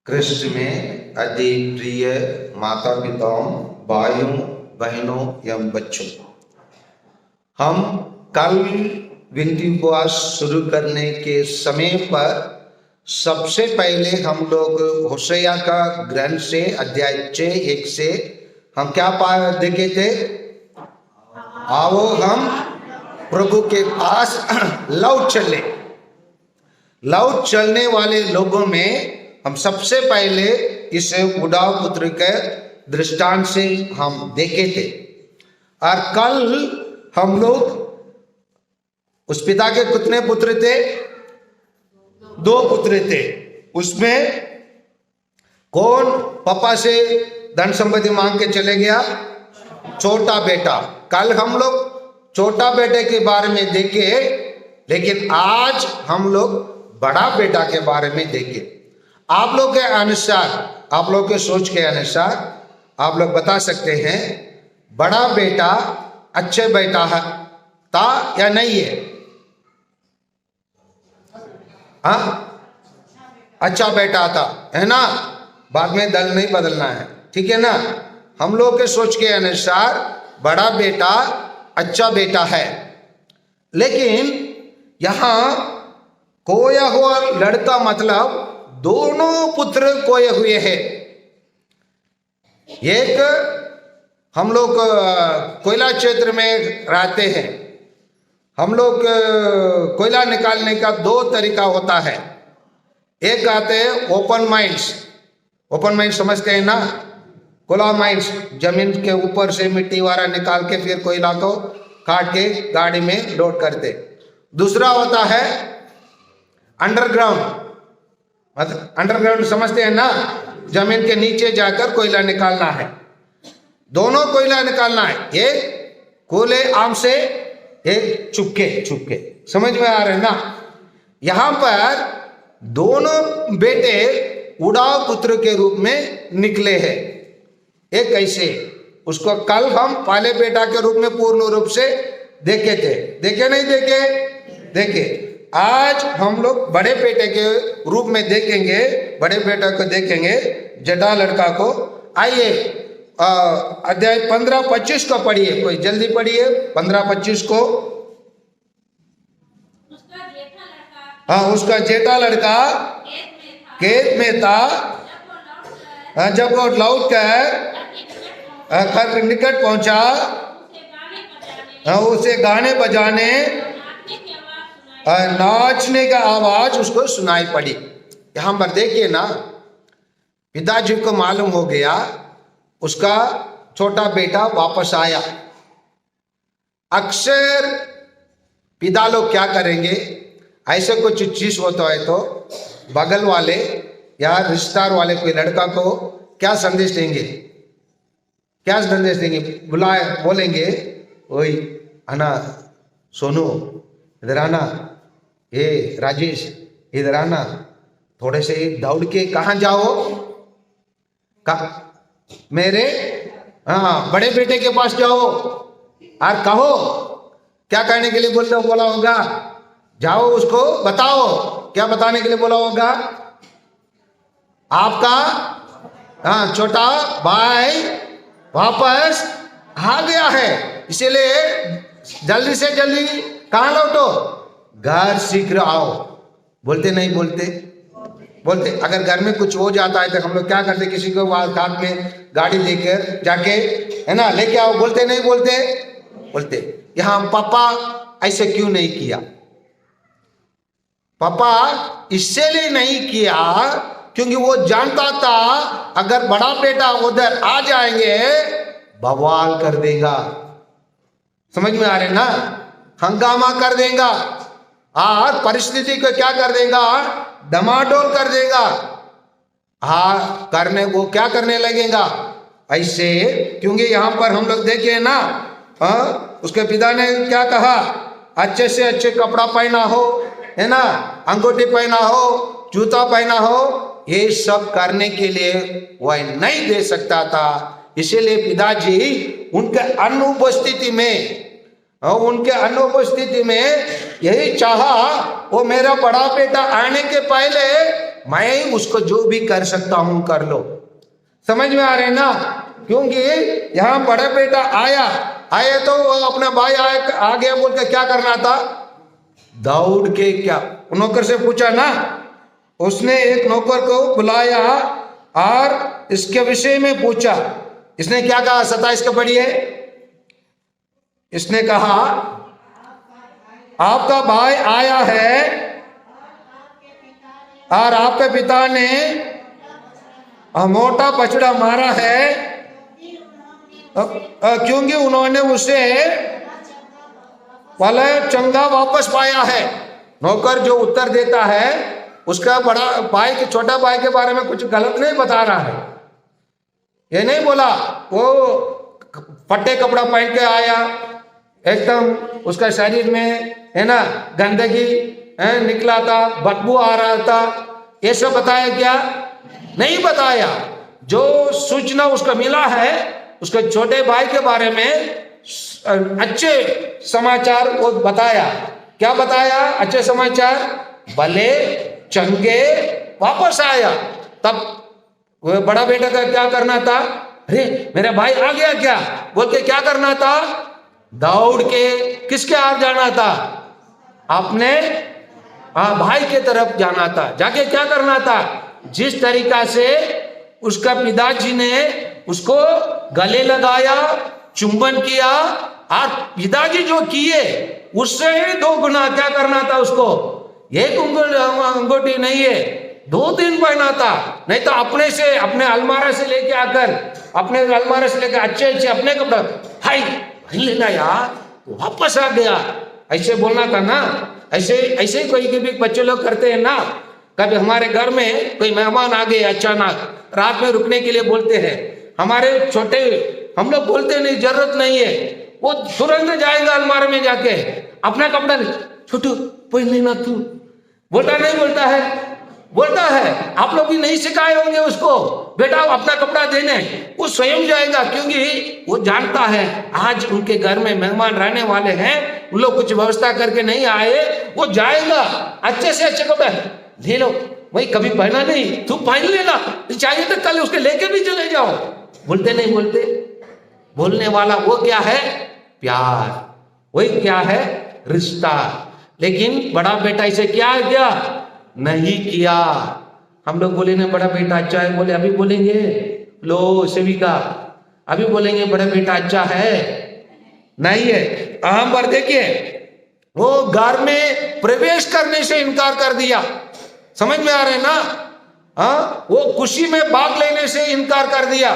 कृष्ण में अति प्रिय माता पिताओं, भाइयों बहनों एवं बच्चों, हम कल विनती उपवास शुरू करने के समय पर सबसे पहले हम लोग होशैया का ग्रंथ से अध्याय 6:1 से हम क्या देखे थे? आओ हम प्रभु के पास लौट चले। लौट चलने वाले लोगों में हम सबसे पहले इस उड़ाव पुत्र के दृष्टांत से हम देखे थे। और कल हम लोग उस पिता के कितने पुत्र थे? 2 पुत्र थे। उसमें कौन पापा से धन संपत्ति मांग के चले गया? छोटा बेटा। कल हम लोग छोटा बेटे के बारे में देखे, लेकिन आज हम लोग बड़ा बेटा के बारे में देखे। आप लोग के अनुसार, आप लोग के सोच के अनुसार आप लोग बता सकते हैं बड़ा बेटा अच्छे बेटा था या नहीं है? हाँ, अच्छा बेटा था, है ना? बाद में दल नहीं बदलना है, ठीक है ना? हम लोग के सोच के अनुसार बड़ा बेटा अच्छा बेटा है, लेकिन यहां खोया हुआ लड़का मतलब दोनों पुत्र खोए हुए हैं। एक हम लोग कोयला क्षेत्र में रहते हैं। हम लोग कोयला निकालने का 2 तरीका होता है। एक आते हैं ओपन माइंस। ओपन माइंस समझते हैं ना? कोला माइंस, जमीन के ऊपर से मिट्टी वाला निकाल के फिर कोयला को काट के गाड़ी में लोड करते। दूसरा होता है अंडरग्राउंड। मतलब अंडरग्राउंड समझते हैं ना? जमीन के नीचे जाकर कोयला निकालना है। दोनों कोयला निकालना है, एक कोले आम से, एक चुपके। समझ में आ रहे हैं ना? यहां पर दोनों बेटे उड़ाव पुत्र के रूप में निकले हैं। एक कैसे? उसको कल हम पहले बेटा के रूप में पूर्ण रूप से देखे थे। देखे नहीं देखे? देखे। आज हम लोग बड़े बेटे के रूप में देखेंगे। बड़े बेटे को देखेंगे, जटा लड़का को। आइए अध्याय 15-25 को पढ़िए, कोई जल्दी पढ़िए 15-25 को। हाँ, उसका जेठा लड़का खेत में था। जब वो लौट कर निकट पहुंचा, उसे गाने बजाने, नाचने का आवाज उसको सुनाई पड़ी। यहां पर देखिए ना, पिताजी को मालूम हो गया उसका छोटा बेटा वापस आया। अक्सर पिता लोग क्या करेंगे, ऐसे कुछ चीज होता है तो बगल वाले या रिश्तेदार वाले कोई लड़का को क्या संदेश देंगे? क्या संदेश देंगे? बोलेंगे, ओए आना, सोनू इधर आना, ए राजेश इधर आना, थोड़े से दौड़ के कहाँ जाओ? मेरे बड़े बेटे के पास जाओ और कहो। क्या कहने के लिए बोला होगा? जाओ उसको बताओ। क्या बताने के लिए बोला होगा? आपका छोटा भाई वापस आ गया है, इसीलिए जल्दी से जल्दी कहाँ लौटो? घर शीघ्र आओ। बोलते नहीं बोलते? बोलते। अगर घर में कुछ हो जाता है तो हम लोग क्या करते? किसी को हाथ में गाड़ी लेकर जाके, है ना, लेके आओ। बोलते नहीं बोलते? बोलते। यहां पापा ऐसे क्यों नहीं किया? पापा इसलिए नहीं किया क्योंकि वो जानता था अगर बड़ा बेटा उधर आ जाएंगे बवाल कर देगा। समझ में आ रहे ना? हंगामा कर देगा और परिस्थिति को क्या कर देगा? डमाडोल कर देगा। हाँ, करने वो क्या करने लगेगा ऐसे। क्योंकि यहां पर हम लोग देखे ना, उसके पिता ने क्या कहा? अच्छे से अच्छे कपड़ा पहना हो, है ना, अंगूठी पहना हो, जूता पहना हो। ये सब करने के लिए वह नहीं दे सकता था। इसीलिए पिताजी उनके अनुपस्थिति में यही चाहा, वो मेरा बड़ा बेटा आने के पहले मैं उसको जो भी कर सकता हूं कर लो। समझ में आ रहे ना? क्योंकि यहां बड़ा बेटा आया तो वो अपना भाई आ गया बोल के क्या करना था? दौड़ के क्या नौकर से पूछा ना, उसने एक नौकर को बुलाया और इसके विषय में पूछा। इसने क्या कहा? 27 का पढ़िए। इसने कहा आपका भाई आया है और आपके पिता ने मोटा बछड़ा मारा है क्योंकि उन्होंने उसे पहले चंगा वापस पाया है। नौकर जो उत्तर देता है उसका बड़ा भाई के छोटा भाई के बारे में कुछ गलत नहीं बता रहा है। ये नहीं बोला वो फटे कपड़ा पहन के आया, एकदम उसका शरीर में है ना गंदगी निकला था, बदबू आ रहा था, ये सब बताया क्या? नहीं बताया। जो सूचना उसको मिला है उसके छोटे भाई के बारे में अच्छे समाचार वो बताया। क्या बताया? अच्छे समाचार, भले चंगे वापस आया। तब वो बड़ा बेटा का क्या करना था? अरे मेरा भाई आ गया क्या बोल के क्या करना था? दौड़ के किसके आर जाना था? अपने भाई के तरफ जाना था। जाके क्या करना था? जिस तरीका से उसका पिताजी ने उसको गले लगाया, चुंबन किया और पिताजी जो किए उससे ही 2 गुना क्या करना था उसको? एक अंगूठी नहीं है, 2-3 पहना था। नहीं तो अपने से अपने अलमारा से लेके आकर अपने अलमारा से लेकर अच्छे अपने कपड़े हाई लेना यार वापस आ गया, ऐसे बोलना था ना। ऐसे कोई भी बच्चे लोग करते हैं ना। कभी हमारे घर में कोई मेहमान आ गए अचानक, रात में रुकने के लिए बोलते हैं, हमारे छोटे हम लोग बोलते नहीं, जरूरत नहीं है, वो तुरंत जाएगा अलमारे में जाके अपना कपड़ा छोटू पहन लेना तू। बोलता नहीं बोलता है? बोलता है। आप लोग भी नहीं सिखाए होंगे उसको बेटा अपना कपड़ा देने, वो स्वयं जाएगा क्योंकि वो जानता है आज उनके घर में मेहमान रहने वाले हैं, उन लोग कुछ व्यवस्था करके नहीं आए, वो जाएगा अच्छे से अच्छे कपड़े ले लो। वही कभी पहना नहीं, तू पहन लेना, चाहिए तो कल उसके लेके भी चले जाओ। बोलते नहीं बोलते? बोलने वाला वो क्या है? प्यार। वही क्या है? रिश्ता। लेकिन बड़ा बेटा इसे क्या किया? नहीं किया। हम लोग बोले ना बड़ा बेटा अच्छा है, बोले अभी बोलेंगे लो सेविका, अभी बोलेंगे बड़ा बेटा अच्छा है, नहीं है। अहम पर देखिए वो घर में प्रवेश करने से इनकार कर दिया। समझ में आ रहे ना? वो खुशी में भाग लेने से इनकार कर दिया।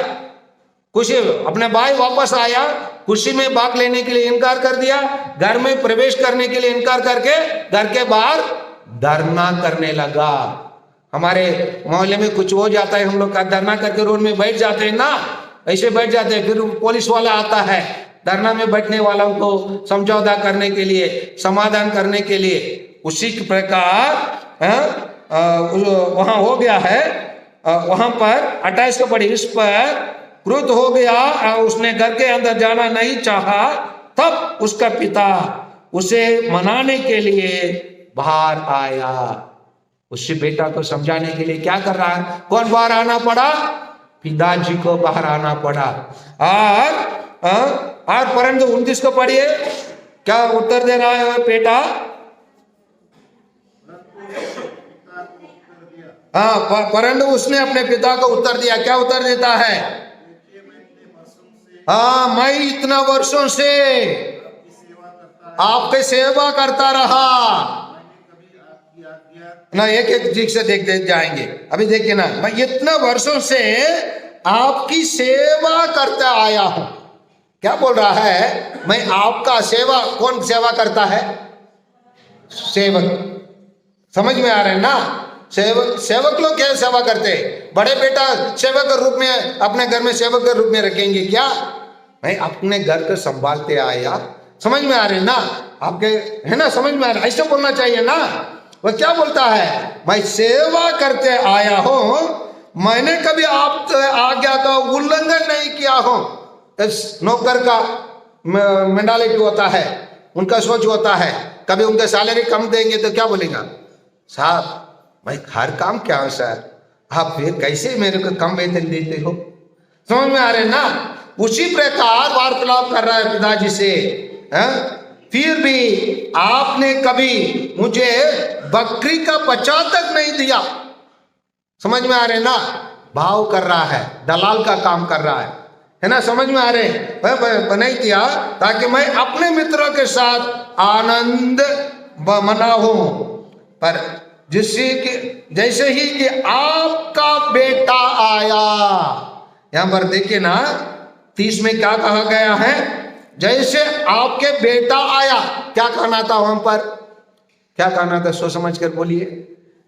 खुशी अपने भाई वापस आया, खुशी में भाग लेने के लिए इनकार कर दिया, घर में प्रवेश करने के लिए इनकार करके घर के बाहर धरना करने लगा। हमारे मोहल्ले में कुछ हो जाता है, हम लोग का धरना करके रोड में बैठ जाते हैं ना, ऐसे बैठ जाते हैं, फिर पुलिस वाला आता है धरना में बैठने वालों को समझौता करने के लिए, समाधान करने के लिए। उसी प्रकार वहां हो गया है, वहां पर 28 को पढ़ी, इस पर क्रुद्ध हो गया, उसने घर के अंदर जाना नहीं चाहा। तब उसका पिता उसे मनाने के लिए बाहर आया। उसी बेटा को समझाने के लिए क्या कर रहा है? कौन बाहर आना पड़ा? पिताजी को बाहर आना पड़ा। और परंतु 29 को पढ़िए, क्या उत्तर दे रहा है बेटा? परंतु उसने अपने पिता को उत्तर दिया। क्या उत्तर देता है? मैं इतना वर्षों से आपके सेवा करता रहा ना। एक चीज से देखते जाएंगे, अभी देखिए ना, मैं इतना वर्षों से आपकी सेवा करता आया हूं। क्या बोल रहा है? मैं आपका सेवा। कौन सेवा करता है? सेवक। समझ में आ रहे हैं ना? सेवक लोग क्या सेवा करते हैं? बड़े बेटा सेवक के रूप में अपने घर में सेवक के रूप में रखेंगे क्या? मैं अपने घर को संभालते आया। समझ में आ रहे हैं ना आपके? है ना? समझ में आ रहा है? ऐसे बोलना चाहिए ना। वह क्या बोलता है? मैं सेवा करते आया हूं, मैंने कभी आप आज्ञा का उल्लंघन नहीं किया हूं। इस नौकर का मेंटालिटी होता है, उनका सोच होता है, कभी उनके सैलरी कम देंगे तो क्या बोलेगा? साहब भाई हर काम क्या है सर, आप फिर कैसे मेरे को कम वेतन देते हो? समझ में आ रहे ना? उसी प्रकार वार्तालाप कर रहा है पिताजी से। फिर भी आपने कभी मुझे बकरी का बच्चा तक नहीं दिया। समझ में आ रहे ना? भाव कर रहा है, दलाल का काम कर रहा है ना? समझ में आ रहे? नहीं दिया ताकि मैं अपने मित्रों के साथ आनंद मनाऊं। पर जैसे ही कि आपका बेटा आया, यहां पर देखिए ना 30 में क्या कहा गया है? जैसे आपके बेटा आया। क्या कहना था वहां पर? क्या कहना था? सोच समझ कर बोलिए,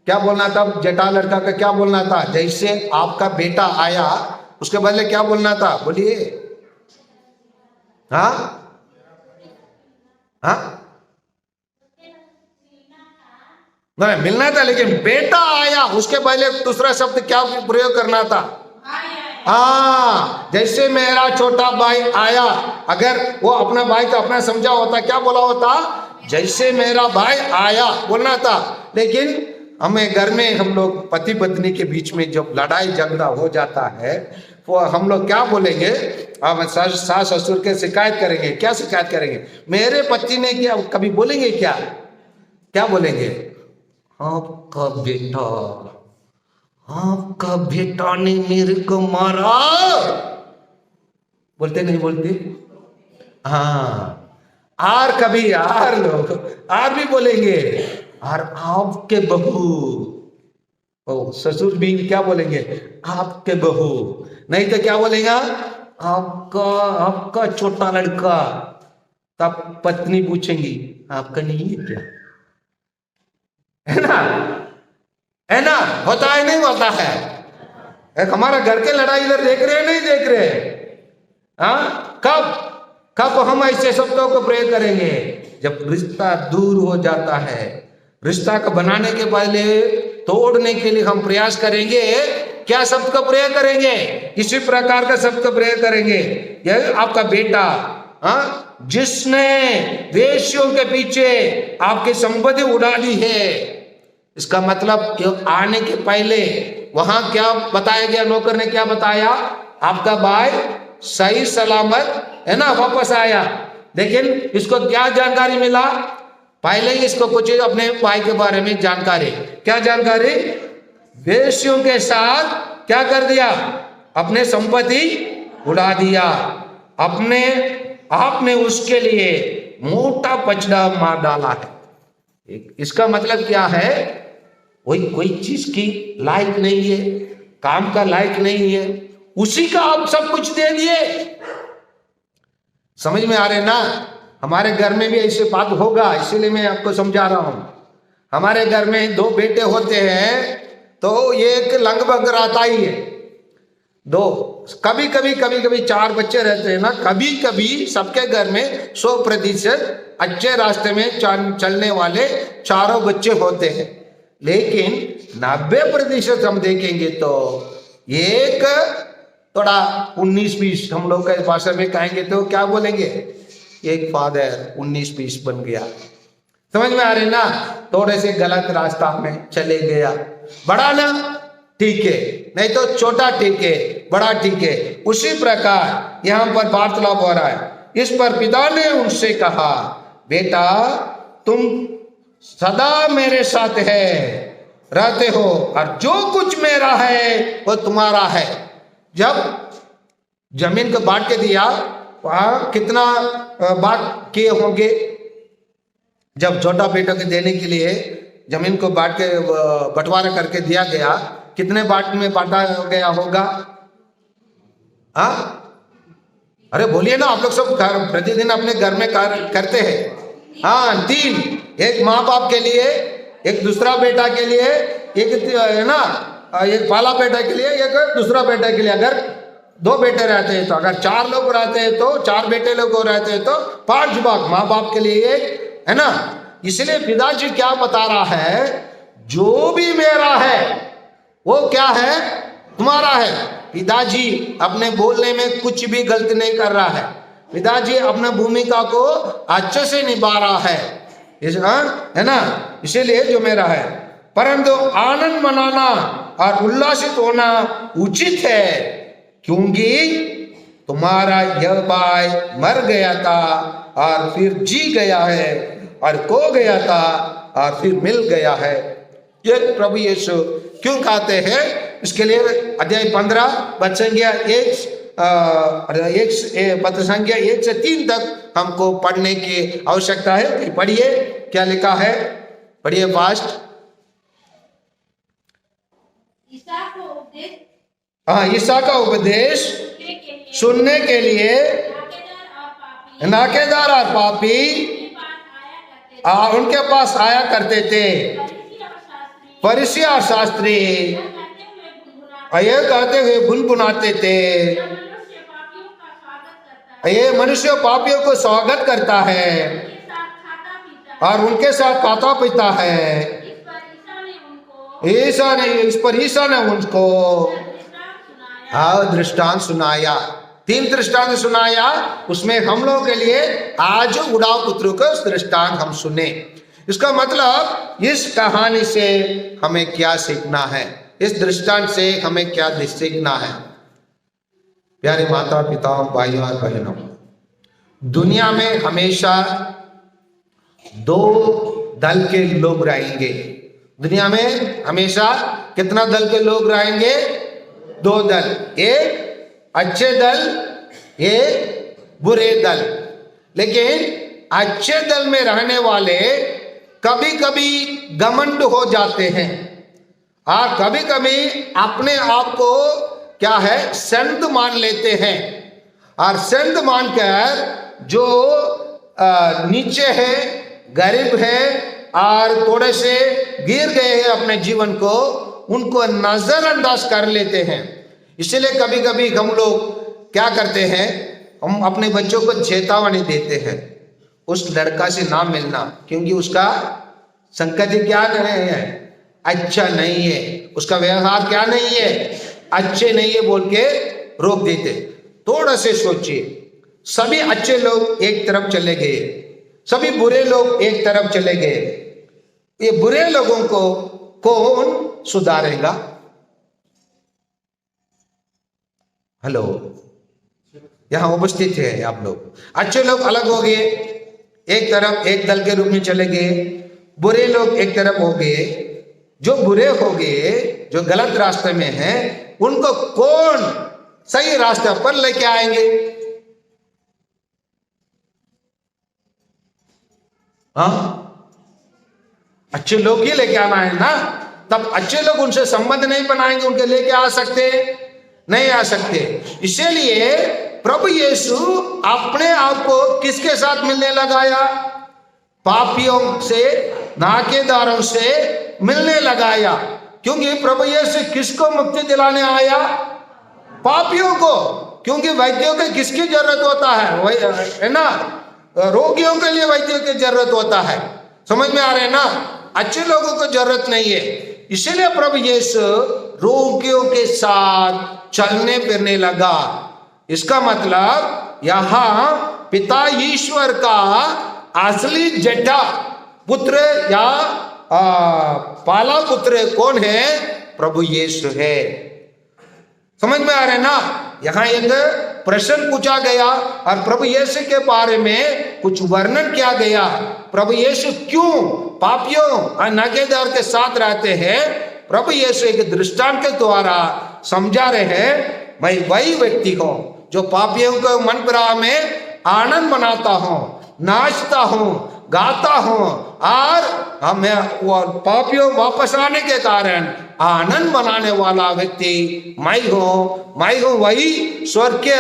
क्या बोलना था? जटा लड़का का क्या बोलना था? जैसे आपका बेटा आया, उसके बदले क्या बोलना था? बोलिए। हाँ हाँ, नहीं मिलना था, लेकिन बेटा आया, उसके पहले दूसरा शब्द क्या प्रयोग करना था? हाँ, जैसे मेरा छोटा भाई आया। अगर वो अपना भाई को अपना समझा होता, क्या बोला होता? जैसे मेरा भाई आया बोलना था। लेकिन हमें घर में हम लोग पति पत्नी के बीच में जब लड़ाई झगड़ा हो जाता है, वो हम लोग क्या बोलेंगे? हम सास ससुर के शिकायत करेंगे। क्या शिकायत करेंगे? मेरे पति ने क्या, कभी बोलेंगे क्या? क्या बोलेंगे? आपका बेटा ने मेरे को मारा। बोलते नहीं बोलते? हाँ। और कभी यार लोग और भी बोलेंगे, और आपके बहू, ओ ससुर भी क्या बोलेंगे? आपके बहू। नहीं तो क्या बोलेगा? आपका छोटा लड़का। तब पत्नी पूछेंगी, आपका नहीं है क्या? है ना? है ना? होता है नहीं होता है? एक हमारा घर के लड़ाई इधर देख रहे हैं, नहीं देख रहे? हाँ, कब हम ऐसे शब्दों को प्रयोग करेंगे? जब रिश्ता दूर हो जाता है। रिश्ता को बनाने के पहले तोड़ने के लिए हम प्रयास करेंगे। क्या शब्द का प्रयोग करेंगे? इसी प्रकार का शब्द का प्रयोग करेंगे। यह आपका बेटा, जिसने वेश्यों के पीछे आपकी संपत्ति उड़ा दी है। इसका मतलब आने के पहले वहां क्या बताया गया? नौकर ने क्या बताया? आपका भाई सही सलामत है ना, वापस आया। लेकिन इसको क्या जानकारी मिला? पहले ही इसको कुछ अपने भाई के बारे में जानकारी। क्या जानकारी? वेश्यों के साथ क्या कर दिया? अपने संपत्ति उड़ा दिया। आपने उसके लिए मोटा पचड़ा मार डाला है। इसका मतलब क्या है? वही कोई चीज की लायक नहीं है, काम का लायक नहीं है, उसी का आप सब कुछ दे दिए। समझ में आ रहे ना? हमारे घर में भी ऐसे बात होगा, इसीलिए मैं आपको समझा रहा हूं। हमारे घर में 2 बेटे होते हैं, तो एक लगभग रहता ही है 2। कभी कभी 4 बच्चे रहते हैं ना। कभी कभी सबके घर में 100% अच्छे रास्ते में चलने वाले 4 बच्चे होते हैं। लेकिन 90% हम देखेंगे तो एक थोड़ा 19-20, हम लोग के भाषा में कहेंगे तो क्या बोलेंगे? एक फादर 19-20 बन गया। समझ में आ रहे ना? थोड़े से गलत रास्ता में चले गया। बड़ा ना ठीक है, नहीं तो छोटा ठीक है, बड़ा ठीक है। उसी प्रकार यहां पर वार्तालाप हो रहा है। इस पर पिता ने उनसे कहा, बेटा तुम सदा मेरे साथ रहते हो, और जो कुछ मेरा है वो तुम्हारा है। जब जमीन को बांट के दिया, वहां कितना बांट किए होंगे? जब छोटा बेटा के देने के लिए जमीन को बांट के बंटवारा करके दिया गया, कितने बांट में बांटा गया होगा? अरे बोलिए ना, आप लोग सब प्रतिदिन अपने घर में कार्य करते हैं। हाँ, 3, एक माँ बाप के लिए, एक दूसरा बेटा के लिए, एक है ना, एक पाला बेटा के लिए, एक दूसरा बेटा के लिए। अगर 2 बेटे रहते हैं तो, अगर 4 लोग रहते हैं तो, 4 बेटे लोग रहते हैं तो 5 भाग माँ बाप के लिए एक, है ना। इसलिए पिताजी क्या बता रहा है? जो भी मेरा है वो क्या है? तुम्हारा है। पिताजी अपने बोलने में कुछ भी गलती नहीं कर रहा है। पिताजी अपना भूमिका को अच्छे से निभा रहा है, है ना। इसीलिए जो मेरा है, परंतु आनंद मनाना और उल्लासित होना उचित है, क्योंकि तुम्हारा यह भाई मर गया था और फिर जी गया है, और खो गया था और फिर मिल गया है। ये प्रभु यीशु क्यों कहते हैं? इसके लिए अध्याय 15 पद संख्या 1 से 3 तक हमको पढ़ने की आवश्यकता है। पढ़िए क्या लिखा है, पढ़िए फास्ट। ईसा का उपदेश सुनने के लिए नाकेदार और पापी उनके पास आया करते थे। फरीसी और शास्त्री ये कहते हुए गुनगुनाते थे, ये मनुष्य पापियों को स्वागत करता है और उनके साथ खाता पीता है। इस पर ईसा ने उनको दृष्टांत सुनाया। 3 दृष्टांत सुनाया, उसमें हम लोगों के लिए आज उड़ाव पुत्रों का दृष्टांत हम सुने। इसका मतलब इस कहानी से हमें क्या सीखना है, इस दृष्टांत से हमें क्या सीखना है? प्यारे माता पिता भाइयों और बहनों, दुनिया में हमेशा 2 दल के लोग रहेंगे। दुनिया में हमेशा कितना दल के लोग रहेंगे? 2 दल, एक अच्छे दल, एक बुरे दल। लेकिन अच्छे दल में रहने वाले कभी कभी घमंड हो जाते हैं और कभी कभी अपने आप को क्या है, संत मान लेते हैं। और संत मानकर जो नीचे है, गरीब है और थोड़े से गिर गए हैं अपने जीवन को, उनको नजरअंदाज कर लेते हैं। इसलिए कभी कभी हम लोग क्या करते हैं, हम अपने बच्चों को चेतावनी देते हैं, उस लड़का से ना मिलना, क्योंकि उसका संगति क्या नहीं है, अच्छा नहीं है, उसका व्यवहार क्या नहीं है, अच्छे नहीं है बोल के रोक देते। थोड़ा से सोचिए, सभी अच्छे लोग एक तरफ चले गए, सभी बुरे लोग एक तरफ चले गए, ये बुरे लोगों को कौन सुधारेगा? हेलो, यहां उपस्थित है आप लोग। अच्छे लोग अलग हो गए, एक तरफ एक दल के रूप में चले गए, बुरे लोग एक तरफ हो गए। जो बुरे हो गए, जो गलत रास्ते में हैं, उनको कौन सही रास्ते पर लेके आएंगे? हाँ, अच्छे लोग ही लेके आना है ना। तब अच्छे लोग उनसे संबंध नहीं बनाएंगे, उनके लेके आ सकते नहीं आ सकते। इसीलिए प्रभु यीशु अपने आप को किसके साथ मिलने लगाया? पापियों से, नाकेदारों से मिलने लगाया। क्योंकि प्रभु यीशु किसको मुक्ति दिलाने आया? पापियों को। क्योंकि वैद्यों के किसकी जरूरत होता है ना? रोगियों के लिए वैद्यों की जरूरत होता है। समझ में आ रहे हैं ना? अच्छे लोगों को जरूरत नहीं है। इसीलिए प्रभु यीशु रोगियों के साथ चलने फिरने लगा। इसका मतलब यहाँ पिता ईश्वर का असली जेठा पुत्र या पाला पुत्र कौन है? प्रभु यीशु है। समझ में आ रहा है ना? यहाँ एक प्रश्न पूछा गया और प्रभु यीशु के बारे में कुछ वर्णन किया गया। प्रभु यीशु क्यों पापियों और नाकेदार के साथ रहते हैं? प्रभु यीशु एक दृष्टांत के द्वारा समझा रहे हैं, मैं वही व्यक्ति हूं जो पापियों को मन प्राण में आनंद मनाता हूं, नाचता हूं, गाता हूं, और हमें पापियों वापस आने के कारण आनंद मनाने वाला व्यक्ति मैं हूं वही स्वर्गीय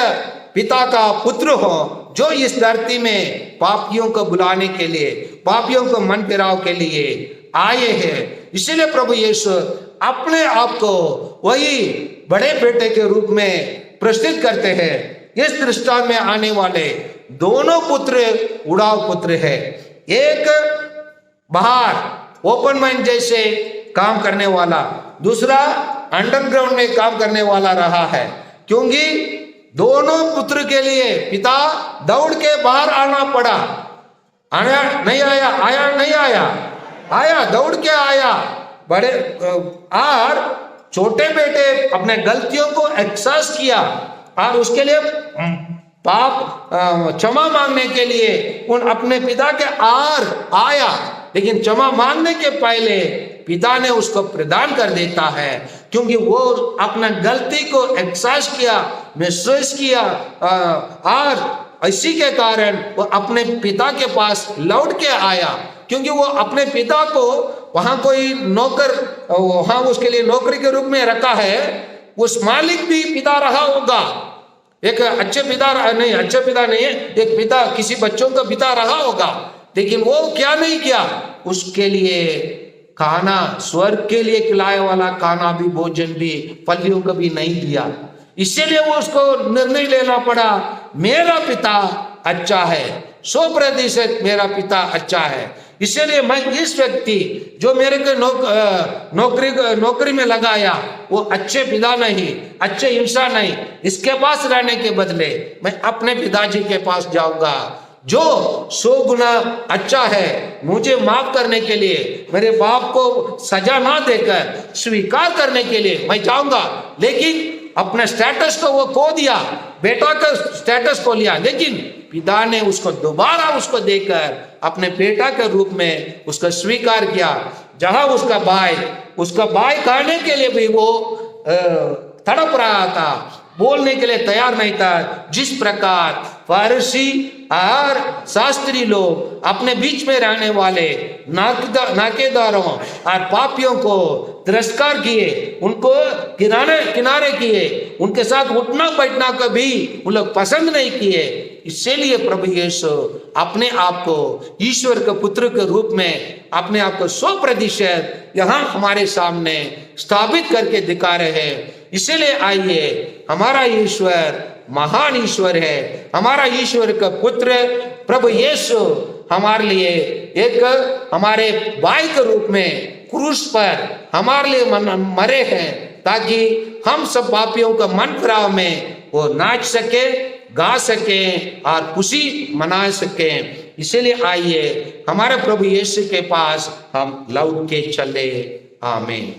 पिता का पुत्र हूं, जो इस धरती में पापियों को बुलाने के लिए, पापियों को मन फिराव के लिए आए हैं। इसीलिए प्रभु यीशु अपने आप को वही बड़े बेटे के रूप में प्रस्तुत करते हैं। इस दृष्टांत में आने वाले दोनों पुत्र उड़ाव पुत्र है। एक बाहर ओपन माइंड जैसे काम करने वाला, दूसरा अंडरग्राउंड में काम करने वाला रहा है। क्योंकि दोनों पुत्र के लिए पिता दौड़ के बाहर आना पड़ा। आया नहीं आया, आया नहीं आया, आया, दौड़ के आया। बड़े और छोटे बेटे अपने गलतियों को एहसास किया और उसके लिए पाप क्षमा मांगने के लिए उन अपने पिता के आर आया, लेकिन क्षमा मांगने के पहले पिता ने उसको प्रदान कर देता है, क्योंकि वो अपना गलती को एहसास किया, महसूस किया और इसी के कारण वो अपने पिता के पास लौट के आया, क्योंकि वो अपने पिता को वहां कोई नौकर वहां उसके लिए नौकरी के रूप में रखा है। उस मालिक भी पिता रहा होगा, एक अच्छे पिता नहीं, अच्छे पिता नहीं है, एक पिता किसी बच्चों का पिता रहा होगा, लेकिन वो क्या नहीं किया, उसके लिए खाना, स्वर्ग के लिए खिलाए वाला खाना भी, भोजन भी, फलियों का भी नहीं दिया। इसीलिए वो उसको निर्णय लेना पड़ा, मेरा पिता अच्छा है, 100% मेरा पिता अच्छा है, इसलिए मैं इस व्यक्ति जो मेरे को नौकरी में लगाया वो अच्छे पिता नहीं, अच्छे इंसान नहीं, इसके पास रहने के बदले मैं अपने पिताजी के पास जाऊंगा जो 100 गुना अच्छा है, मुझे माफ करने के लिए, मेरे बाप को सजा ना देकर स्वीकार करने के लिए मैं जाऊंगा। लेकिन अपने स्टेटस को वो खो दिया, बेटा का स्टेटस खो लिया, लेकिन पिता ने उसको दोबारा उसको देकर अपने बेटा के रूप में उसका स्वीकार किया। जहां उसका भाई खाने के लिए भी वो तड़प रहा था, बोलने के लिए तैयार नहीं था। जिस प्रकार फारसी और शास्त्री लोग अपने बीच में रहने वाले नाकेदारों और पापियों को तिरस्कार किए, उनको किनारे किए, उनके साथ उठना बैठना कभी उन लोग पसंद नहीं किए, इसीलिए प्रभु यीशु अपने आप को ईश्वर के पुत्र के रूप में अपने आप को 100% यहाँ हमारे सामने स्थापित करके दिखा रहे हैं। इसीलिए आइए, हमारा ईश्वर महान ईश्वर है, हमारा ईश्वर का पुत्र प्रभु यीशु हमारे लिए एक हमारे भाई के रूप में क्रूस पर हमारे लिए मरे हैं, ताकि हम सब पापियों का मन फिराव में वो नाच सके, गा सके और खुशी मना सके। इसीलिए आइए हमारे प्रभु यीशु के पास हम लौट के चले। आमीन।